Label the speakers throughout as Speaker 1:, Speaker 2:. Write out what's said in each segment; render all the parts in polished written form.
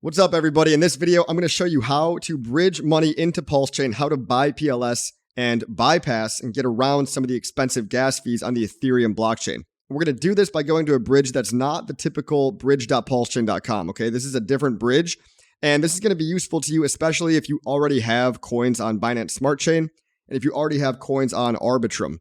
Speaker 1: What's up, everybody? In this video, I'm going to show you how to bridge money into PulseChain, how to buy PLS and bypass and get around some of the expensive gas fees on the Ethereum blockchain. We're going to do this by going to a bridge that's not the typical bridge.pulsechain.com, okay? This is a different bridge, and this is going to be useful to you, especially if you already have coins on Binance Smart Chain and if you already have coins on Arbitrum.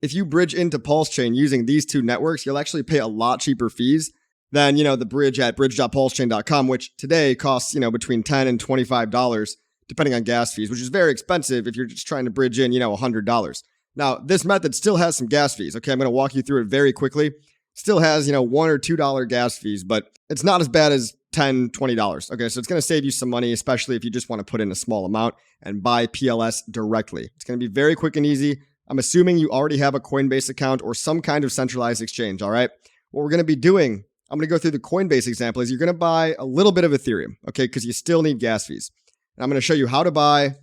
Speaker 1: If you bridge into PulseChain using these two networks, you'll actually pay a lot cheaper fees than, the bridge at bridge.pulsechain.com, which today costs, between $10 and $25, depending on gas fees, which is very expensive if you're just trying to bridge in, $100. Now, this method still has some gas fees. Okay, I'm going to walk you through it very quickly. Still has, $1 or $2 gas fees, but it's not as bad as $10, $20. Okay, so it's going to save you some money, especially if you just want to put in a small amount and buy PLS directly. It's going to be very quick and easy. I'm assuming you already have a Coinbase account or some kind of centralized exchange, all right? What we're going to be doing, I'm going to go through the Coinbase example, is you're going to buy a little bit of Ethereum, okay, because you still need gas fees. And I'm going to show you how to buy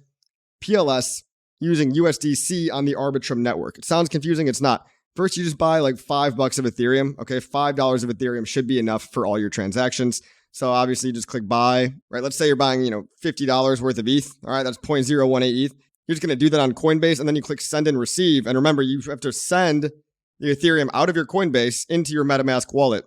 Speaker 1: PLS using USDC on the Arbitrum network. It sounds confusing. It's not. First, you just buy like $5 of Ethereum, okay? $5 of Ethereum should be enough for all your transactions. So obviously, you just click buy, right? Let's say you're buying, $50 worth of ETH, all right? That's 0.018 ETH. You're just going to do that on Coinbase, and then you click send and receive. And remember, you have to send the Ethereum out of your Coinbase into your MetaMask wallet.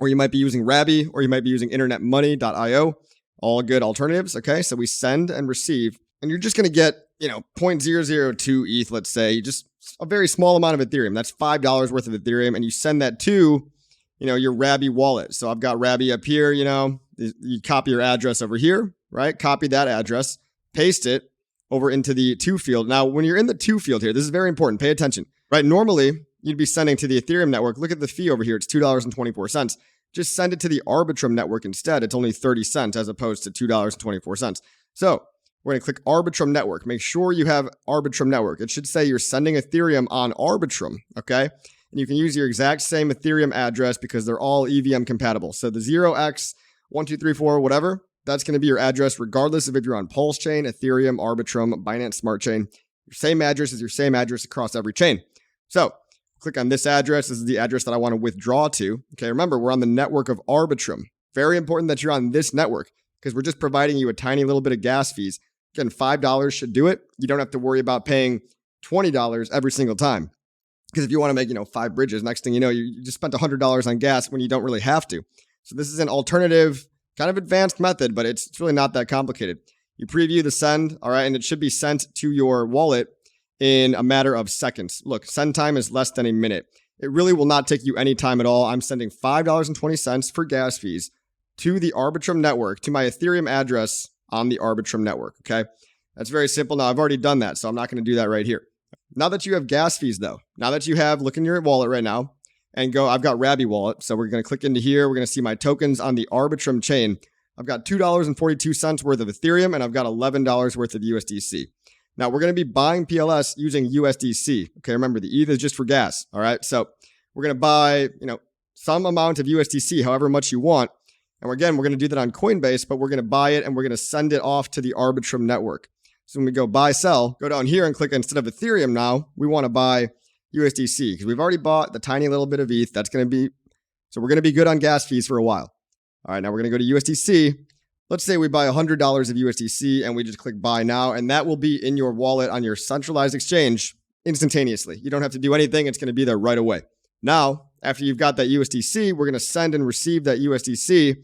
Speaker 1: Or you might be using Rabby, or you might be using internetmoney.io. All good alternatives, okay? So we send and receive, and you're just going to get, 0.002 ETH, let's say, just a very small amount of Ethereum. That's $5 worth of Ethereum, and you send that to, your Rabby wallet. So I've got Rabby up here, you copy your address over here, right? Copy that address, paste it over into the to field. Now, when you're in the to field here, this is very important. Pay attention, right? Normally, you'd be sending to the Ethereum network. Look at the fee over here. It's $2.24. Just send it to the Arbitrum network instead. It's only 30 cents as opposed to $2.24. So we're going to click Arbitrum network. Make sure you have Arbitrum network. It should say you're sending Ethereum on Arbitrum, okay? And you can use your exact same Ethereum address because they're all EVM compatible. So the 0x1234, whatever, that's going to be your address regardless of if you're on PulseChain, Ethereum, Arbitrum, Binance Smart Chain. Your same address is your same address across every chain. So click on this address. This is the address that I want to withdraw to. Okay, remember, we're on the network of Arbitrum. Very important that you're on this network because we're just providing you a tiny little bit of gas fees. Again, $5 should do it. You don't have to worry about paying $20 every single time. Because if you want to make, 5 bridges, next thing you know, you just spent $100 on gas when you don't really have to. So this is an alternative, kind of advanced method, but it's really not that complicated. You preview the send, all right, and it should be sent to your wallet in a matter of seconds. Look, send time is less than a minute. It really will not take you any time at all. I'm sending $5.20 for gas fees to the Arbitrum network, to my Ethereum address on the Arbitrum network, okay? That's very simple. Now, I've already done that, so I'm not going to do that right here. Now that you have gas fees, though, now that you have, look in your wallet right now and go, I've got Rabby wallet, so we're going to click into here. We're going to see my tokens on the Arbitrum chain. I've got $2.42 worth of Ethereum, and I've got $11 worth of USDC. Now, we're going to be buying PLS using USDC. Okay, remember, the ETH is just for gas, all right? So we're going to buy, some amount of USDC, however much you want. And again, we're going to do that on Coinbase, but we're going to buy it, and we're going to send it off to the Arbitrum network. So when we go buy, sell, go down here and click, instead of Ethereum now, we want to buy USDC because we've already bought the tiny little bit of ETH. So we're going to be good on gas fees for a while. All right, now we're going to go to USDC. Let's say we buy $100 of USDC and we just click buy now, and that will be in your wallet on your centralized exchange instantaneously. You don't have to do anything. It's going to be there right away. Now, after you've got that USDC, we're going to send and receive that USDC.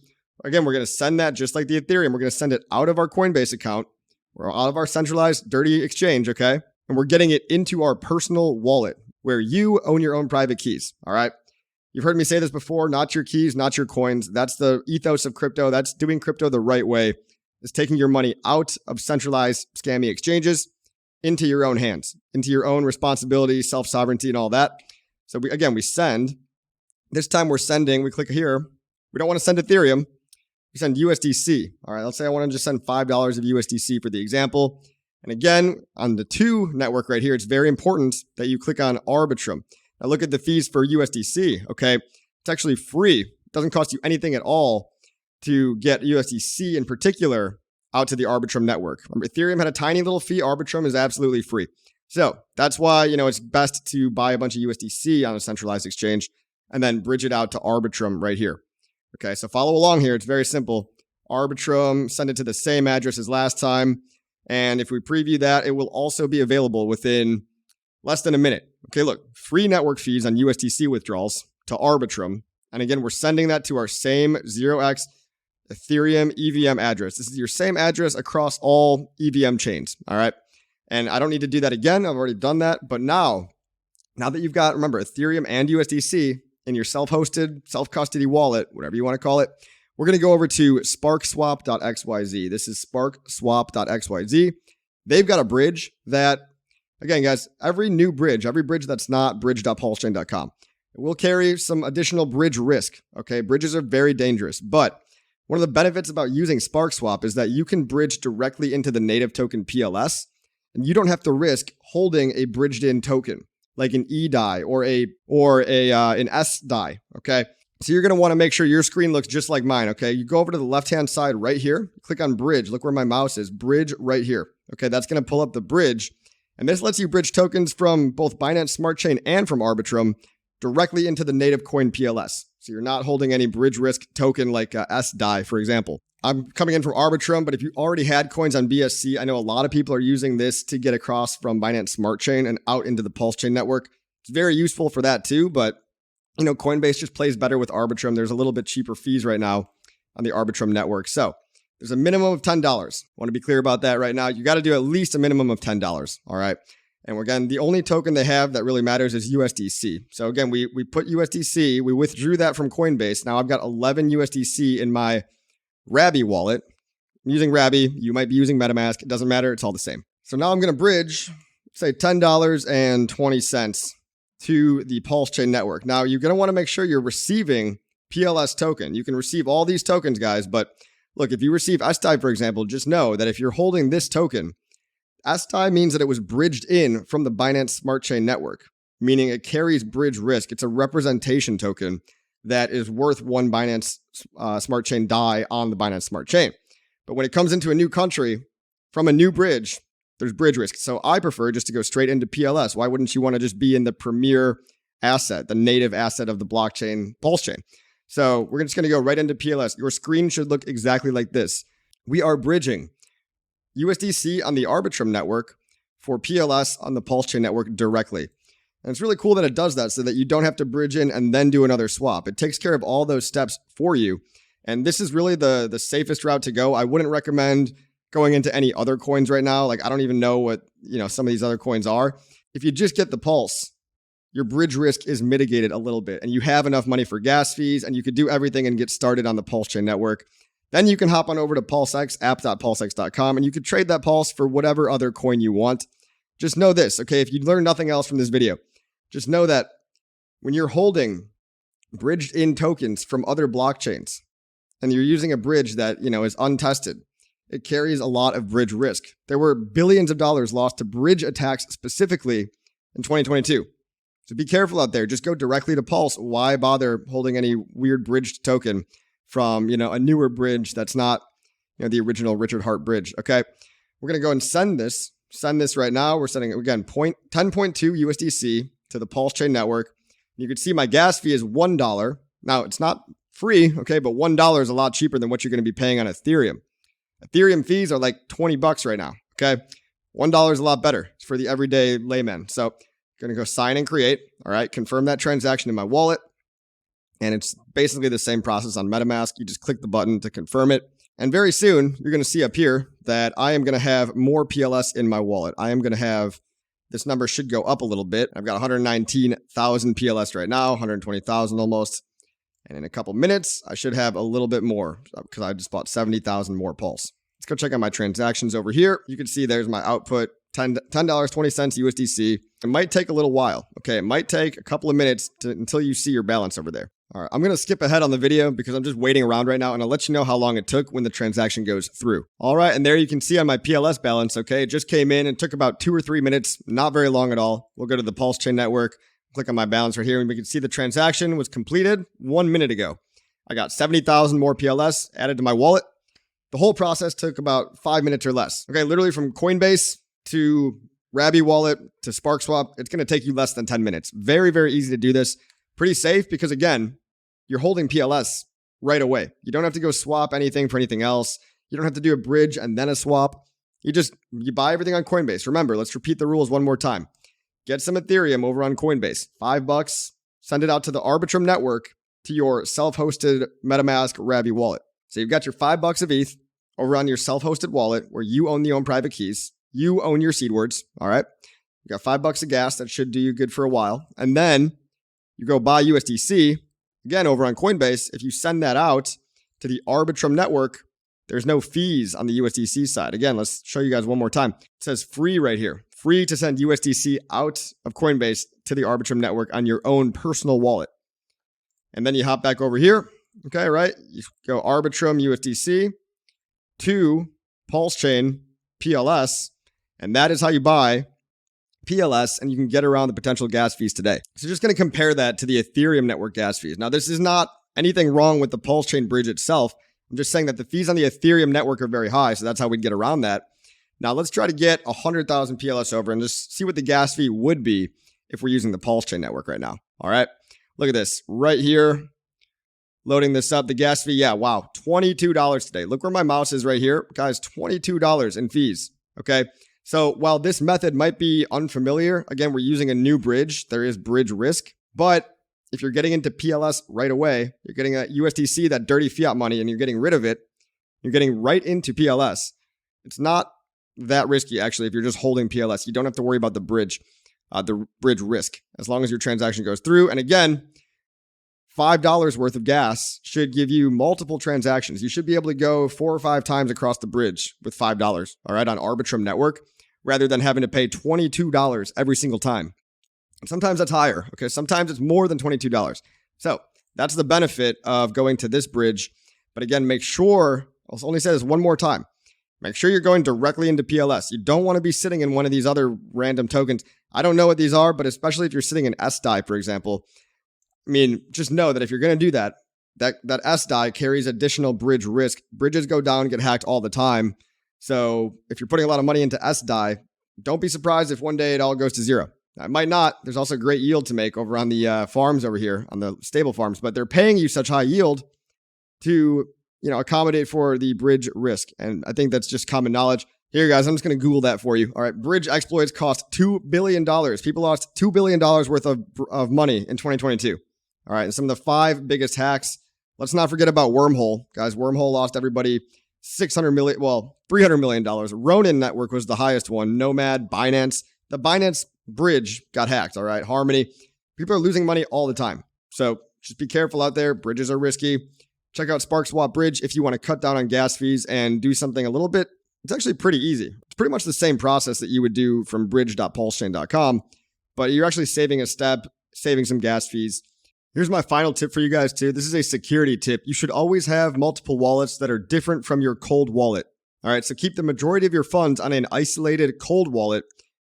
Speaker 1: Again, we're going to send that just like the Ethereum. We're going to send it out of our Coinbase account. We're out of our centralized dirty exchange, okay? And we're getting it into our personal wallet where you own your own private keys, all right? You've heard me say this before, not your keys, not your coins. That's the ethos of crypto. That's doing crypto the right way. It's taking your money out of centralized scammy exchanges into your own hands, into your own responsibility, self-sovereignty, and all that. So we send. This time we're sending, we click here. We don't want to send Ethereum. We send USDC. All right, let's say I want to just send $5 of USDC for the example. And again, on the to network right here, it's very important that you click on Arbitrum. Now look at the fees for USDC, okay? It's actually free. It doesn't cost you anything at all to get USDC in particular out to the Arbitrum network. Ethereum had a tiny little fee. Arbitrum is absolutely free. So that's why, it's best to buy a bunch of USDC on a centralized exchange and then bridge it out to Arbitrum right here. Okay, so follow along here. It's very simple. Arbitrum, send it to the same address as last time. And if we preview that, it will also be available within less than a minute. Okay, look, free network fees on USDC withdrawals to Arbitrum. And again, we're sending that to our same 0x Ethereum EVM address. This is your same address across all EVM chains, all right? And I don't need to do that again. I've already done that. But now that you've got, remember, Ethereum and USDC in your self-hosted, self-custody wallet, whatever you want to call it, we're going to go over to sparkswap.xyz. This is sparkswap.xyz. They've got a bridge that, again, guys, every bridge that's not bridge.pulsechain.com, it will carry some additional bridge risk, okay? Bridges are very dangerous, but one of the benefits about using SparkSwap is that you can bridge directly into the native token PLS, and you don't have to risk holding a bridged-in token like an E DAI or an S DAI, okay? So you're going to want to make sure your screen looks just like mine, okay? You go over to the left-hand side right here, click on bridge. Look where my mouse is, bridge right here, okay? That's going to pull up the bridge, and this lets you bridge tokens from both Binance Smart Chain and from Arbitrum directly into the native coin PLS. So you're not holding any bridge risk token like S DAI, for example. I'm coming in from Arbitrum, but if you already had coins on BSC, I know a lot of people are using this to get across from Binance Smart Chain and out into the PulseChain network. It's very useful for that too, but you know, Coinbase just plays better with Arbitrum. There's a little bit cheaper fees right now on the Arbitrum network. So there's a minimum of $10. I want to be clear about that right now. You got to do at least a minimum of $10. All right. And again, the only token they have that really matters is USDC. So again, we put USDC, we withdrew that from Coinbase. Now I've got 11 USDC in my Rabby wallet. I'm using Rabby. You might be using MetaMask. It doesn't matter. It's all the same. So now I'm going to bridge, say $10.20 to the PulseChain network. Now you're going to want to make sure you're receiving PLS token. You can receive all these tokens, guys. But look, if you receive SDAI, for example, just know that if you're holding this token, SDAI means that it was bridged in from the Binance Smart Chain network, meaning it carries bridge risk. It's a representation token that is worth one Binance Smart Chain DAI on the Binance Smart Chain. But when it comes into a new country from a new bridge, there's bridge risk. So I prefer just to go straight into PLS. Why wouldn't you want to just be in the premier asset, the native asset of the blockchain, PulseChain? So we're just going to go right into PLS. Your screen should look exactly like this. We are bridging USDC on the Arbitrum network for PLS on the PulseChain network directly. And it's really cool that it does that so that you don't have to bridge in and then do another swap. It takes care of all those steps for you. And this is really the safest route to go. I wouldn't recommend going into any other coins right now. Like, I don't even know what, some of these other coins are. If you just get the Pulse, your bridge risk is mitigated a little bit and you have enough money for gas fees and you could do everything and get started on the PulseChain network. Then you can hop on over to PulseX, app.pulsex.com, and you could trade that Pulse for whatever other coin you want. Just know this, okay? If you learn nothing else from this video, just know that when you're holding bridged in tokens from other blockchains and you're using a bridge that, is untested, it carries a lot of bridge risk. There were billions of dollars lost to bridge attacks specifically in 2022. So be careful out there. Just go directly to Pulse. Why bother holding any weird bridged token from, a newer bridge that's not, the original Richard Hart bridge, okay? We're going to go and send this right now. We're sending, again, 10.2 USDC to the PulseChain network. You can see my gas fee is $1. Now, it's not free, okay, but $1 is a lot cheaper than what you're going to be paying on Ethereum. Ethereum fees are like $20 right now, okay? $1 is a lot better for the everyday layman. So, going to go sign and create, all right? Confirm that transaction in my wallet. And it's basically the same process on MetaMask. You just click the button to confirm it. And very soon, you're going to see up here that I am going to have more PLS in my wallet. I am going to have, this number should go up a little bit. I've got 119,000 PLS right now, 120,000 almost. And in a couple minutes, I should have a little bit more because I just bought 70,000 more Pulse. Let's go check out my transactions over here. You can see there's my output, $10.20 USDC. It might take a little while. Okay, it might take a couple of minutes until you see your balance over there. All right, I'm going to skip ahead on the video because I'm just waiting around right now, and I'll let you know how long it took when the transaction goes through. All right, and there you can see on my PLS balance, okay, it just came in and took about 2 or 3 minutes, not very long at all. We'll go to the PulseChain network, click on my balance right here, and we can see the transaction was completed 1 minute ago. I got 70,000 more PLS added to my wallet. The whole process took about 5 minutes or less. Okay, literally from Coinbase to Rabby wallet to SparkSwap, it's going to take you less than 10 minutes. Very, very easy to do this. Pretty safe because, again, you're holding PLS right away. You don't have to go swap anything for anything else. You don't have to do a bridge and then a swap. You buy everything on Coinbase. Remember, let's repeat the rules one more time. Get some Ethereum over on Coinbase. $5, send it out to the Arbitrum network to your self-hosted MetaMask Ravi wallet. So you've got your $5 of ETH over on your self-hosted wallet where you own the own private keys. You own your seed words, all right? You got $5 of gas. That should do you good for a while. And then you go buy USDC, again, over on Coinbase. If you send that out to the Arbitrum network, there's no fees on the USDC side. Again, let's show you guys one more time. It says free right here. Free to send USDC out of Coinbase to the Arbitrum network on your own personal wallet. And then you hop back over here. Okay, right? You go Arbitrum USDC to PulseChain PLS. And that is how you buy PLS, and you can get around the potential gas fees today. So just going to compare that to the Ethereum network gas fees. Now, this is not anything wrong with the PulseChain bridge itself. I'm just saying that the fees on the Ethereum network are very high, so that's how we'd get around that. Now, let's try to get 100,000 PLS over and just see what the gas fee would be if we're using the PulseChain network right now. All right, look at this right here. Loading this up, the gas fee, yeah, wow, $22 today. Look where my mouse is right here. Guys, $22 in fees, okay? So while this method might be unfamiliar, again, we're using a new bridge. There is bridge risk, but if you're getting into PLS right away, you're getting a USDC, that dirty fiat money, and you're getting rid of it, you're getting right into PLS. It's not that risky, actually, if you're just holding PLS. You don't have to worry about the bridge risk, as long as your transaction goes through. And again, $5 worth of gas should give you multiple transactions. You should be able to go 4 or 5 times across the bridge with $5, all right, on Arbitrum network, rather than having to pay $22 every single time. And sometimes that's higher, okay? Sometimes it's more than $22. So that's the benefit of going to this bridge. But again, make sure, I'll only say this one more time, make sure you're going directly into PLS. You don't want to be sitting in one of these other random tokens. I don't know what these are, but especially if you're sitting in SDAI, for example, I mean, just know that if you're going to do that SDAI carries additional bridge risk. Bridges go down, get hacked all the time. So if you're putting a lot of money into SDAI, don't be surprised if one day it all goes to zero. It might not. There's also great yield to make over on the farms over here, on the stable farms, but they're paying you such high yield to, accommodate for the bridge risk. And I think that's just common knowledge. Here, guys, I'm just going to Google that for you. All right, bridge exploits cost $2 billion. People lost $2 billion worth of money in 2022. All right, and some of the 5 biggest hacks. Let's not forget about Wormhole. Guys, Wormhole lost everybody $300 million. Ronin Network was the highest one. Nomad, Binance. The Binance bridge got hacked, all right? Harmony. People are losing money all the time. So just be careful out there. Bridges are risky. Check out SparkSwap Bridge if you want to cut down on gas fees and do something a little bit. It's actually pretty easy. It's pretty much the same process that you would do from bridge.pulsechain.com, but you're actually saving a step, saving some gas fees. Here's my final tip for you guys too. This is a security tip. You should always have multiple wallets that are different from your cold wallet. All right, so keep the majority of your funds on an isolated cold wallet,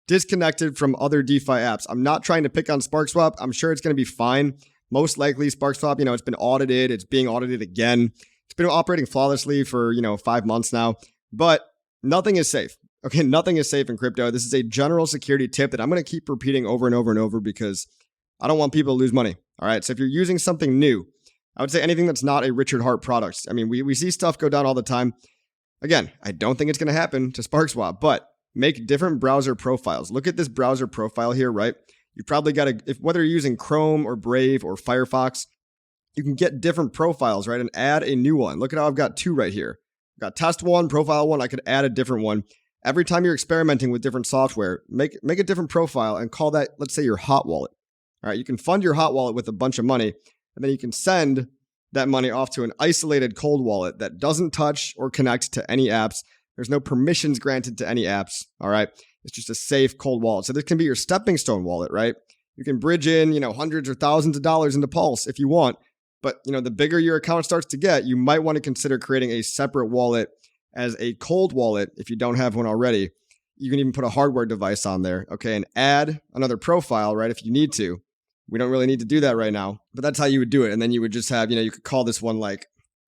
Speaker 1: disconnected from other DeFi apps. I'm not trying to pick on SparkSwap. I'm sure it's going to be fine. Most likely SparkSwap, it's been audited. It's being audited again. It's been operating flawlessly for, 5 months now, but nothing is safe. Okay, nothing is safe in crypto. This is a general security tip that I'm going to keep repeating over and over and over because I don't want people to lose money. All right, so if you're using something new, I would say anything that's not a Richard Hart product. I mean, we see stuff go down all the time. Again, I don't think it's going to happen to SparkSwap, but make different browser profiles. Look at this browser profile here, right? You probably got to, whether you're using Chrome or Brave or Firefox, you can get different profiles, right? And add a new one. Look at how I've got 2 right here. I've got test 1, profile 1. I could add a different one. Every time you're experimenting with different software, make a different profile and call that, let's say, your hot wallet. All right, you can fund your hot wallet with a bunch of money, and then you can send that money off to an isolated cold wallet that doesn't touch or connect to any apps. There's no permissions granted to any apps, all right? It's just a safe cold wallet. So this can be your stepping stone wallet, right? You can bridge in, hundreds or thousands of dollars into Pulse if you want, but, the bigger your account starts to get, you might want to consider creating a separate wallet as a cold wallet if you don't have one already. You can even put a hardware device on there, okay, and add another profile, right, if you need to. We don't really need to do that right now, but that's how you would do it. And then you would just have, you could call this one like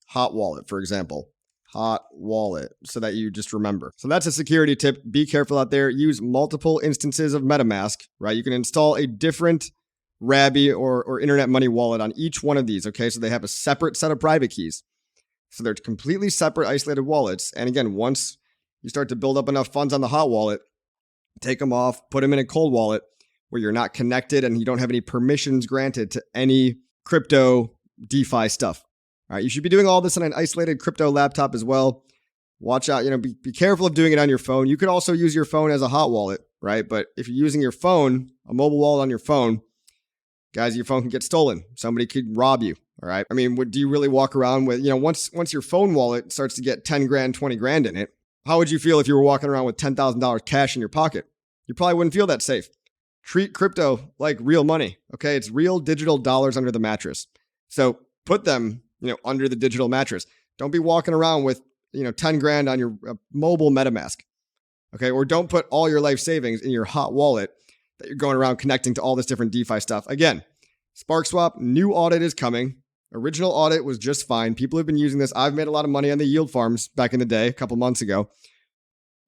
Speaker 1: Hot Wallet, for example. Hot Wallet, so that you just remember. So that's a security tip. Be careful out there. Use multiple instances of MetaMask, right? You can install a different Rabby or Internet Money Wallet on each one of these, okay? So they have a separate set of private keys. So they're completely separate, isolated wallets. And again, once you start to build up enough funds on the hot wallet, take them off, put them in a cold wallet where you're not connected and you don't have any permissions granted to any crypto DeFi stuff. All right, you should be doing all this on an isolated crypto laptop as well. Watch out, be careful of doing it on your phone. You could also use your phone as a hot wallet, right? But if you're using your phone, a mobile wallet on your phone, guys, your phone can get stolen. Somebody could rob you, all right? I mean, do you really walk around with, once your phone wallet starts to get 10 grand, 20 grand in it, how would you feel if you were walking around with $10,000 cash in your pocket? You probably wouldn't feel that safe. Treat crypto like real money, okay? It's real digital dollars under the mattress. So put them, under the digital mattress. Don't be walking around with, 10 grand on your mobile MetaMask, okay? Or don't put all your life savings in your hot wallet that you're going around connecting to all this different DeFi stuff. Again, SparkSwap, new audit is coming. Original audit was just fine. People have been using this. I've made a lot of money on the yield farms back in the day, a couple months ago.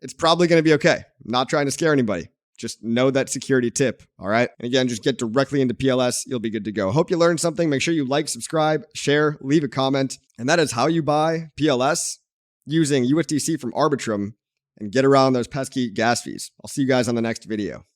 Speaker 1: It's probably going to be okay. I'm not trying to scare anybody. Just know that security tip, all right? And again, just get directly into PLS. You'll be good to go. Hope you learned something. Make sure you like, subscribe, share, leave a comment. And that is how you buy PLS using USDC from Arbitrum and get around those pesky gas fees. I'll see you guys on the next video.